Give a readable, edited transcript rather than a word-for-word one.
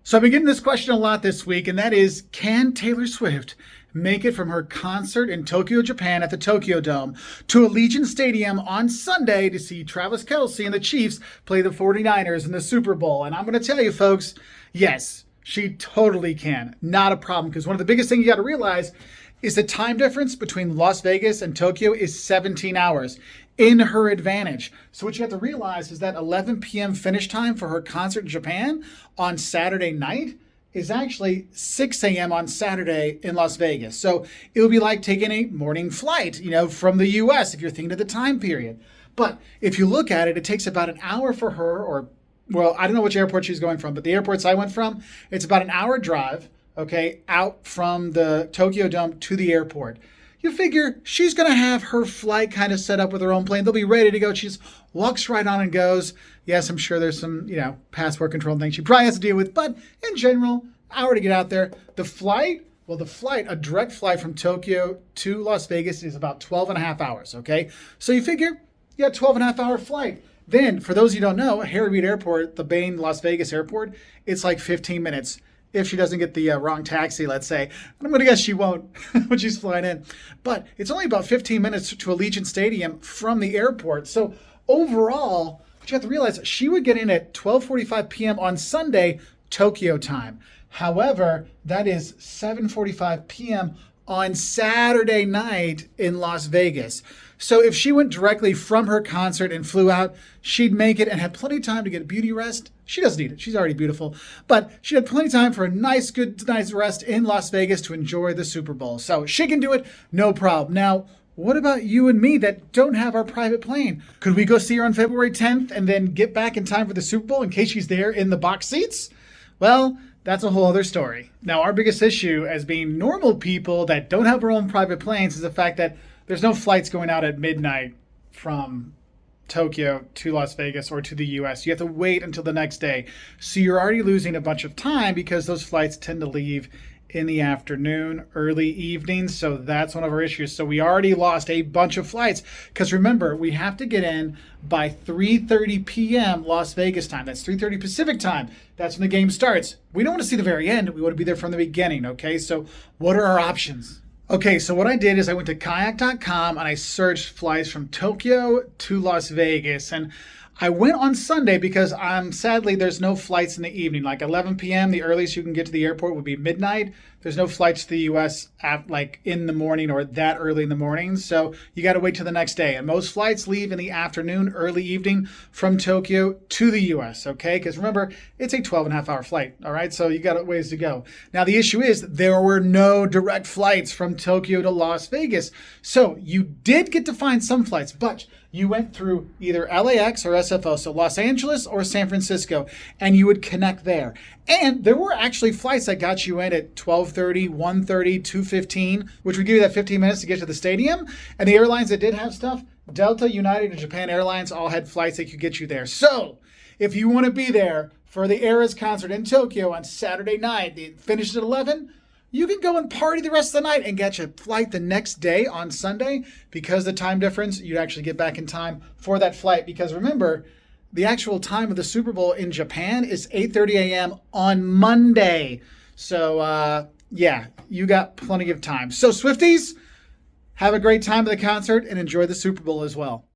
So I've been getting this question a lot this week, and that is, can Taylor Swift make it from her concert in Tokyo, Japan at the Tokyo Dome to Allegiant Stadium on Sunday to see Travis Kelce and the Chiefs play the 49ers in the Super Bowl? And I'm going to tell you, folks, yes, she totally can. Not a problem, because one of the biggest things you got to realize is the time difference between Las Vegas and Tokyo is 17 hours in her advantage. So what you have to realize is that 11 p.m. finish time for her concert in Japan on Saturday night is actually 6 a.m. on Saturday in Las Vegas. So it would be like taking a morning flight, from the US if you're thinking of the time period. But if you look at it, it takes about an hour for her, or, well, I don't know which airport she's going from, but the airports I went from, it's about an hour drive, okay, out from the Tokyo Dome to the airport. You figure she's going to have her flight kind of set up with her own plane. They'll be ready to go. She just walks right on and goes. Yes, I'm sure there's some, passport control things she probably has to deal with. But in general, hour to get out there. The flight, a direct flight from Tokyo to Las Vegas is about 12 and a half hours, okay? So you figure, 12 and a half hour flight. Then, for those of you who don't know, Harry Reid Airport, the Bain Las Vegas airport, it's like 15 minutes. If she doesn't get the wrong taxi, let's say. I'm going to guess she won't when she's flying in. But it's only about 15 minutes to Allegiant Stadium from the airport. So overall, what you have to realize, she would get in at 12:45 p.m. on Sunday, Tokyo time. However, that is 7:45 p.m. on Saturday night in Las Vegas. So if she went directly from her concert and flew out, she'd make it and had plenty of time to get a beauty rest. She doesn't need it. She's already beautiful. But she had plenty of time for a nice rest in Las Vegas to enjoy the Super Bowl. So she can do it, no problem. Now, what about you and me that don't have our private plane? Could we go see her on February 10th and then get back in time for the Super Bowl in case she's there in the box seats? Well, that's a whole other story. Now, our biggest issue as being normal people that don't have our own private planes is the fact that there's no flights going out at midnight from Tokyo to Las Vegas or to the US. You have to wait until the next day. So you're already losing a bunch of time because those flights tend to leave in the afternoon, early evening. So that's one of our issues. So we already lost a bunch of flights because remember, we have to get in by 3:30 p.m. Las Vegas time. That's 3:30 Pacific time. That's when the game starts. We don't want to see the very end. We want to be there from the beginning. Okay. So what are our options? Okay, so what I did is I went to kayak.com and I searched flights from Tokyo to Las Vegas. And I went on Sunday because sadly there's no flights in the evening. Like 11 p.m., the earliest you can get to the airport would be midnight. There's no flights to the U.S. in the morning or that early in the morning. So you got to wait till the next day. And most flights leave in the afternoon, early evening from Tokyo to the U.S., okay? Because remember, it's a 12 and a half hour flight, all right? So you got a ways to go. Now, the issue is there were no direct flights from Tokyo to Las Vegas. So you did get to find some flights, but you went through either LAX or SFO, so Los Angeles or San Francisco, and you would connect there. And there were actually flights that got you in at 12:30, 1:30, 2:15, which would give you that 15 minutes to get to the stadium. And the airlines that did have stuff, Delta, United, and Japan Airlines all had flights that could get you there. So if you want to be there for the Eras concert in Tokyo on Saturday night, it finishes at 11, you can go and party the rest of the night and get your flight the next day on Sunday. Because the time difference, you'd actually get back in time for that flight. Because remember, the actual time of the Super Bowl in Japan is 8:30 a.m. on Monday. So, you got plenty of time. So, Swifties, have a great time at the concert and enjoy the Super Bowl as well.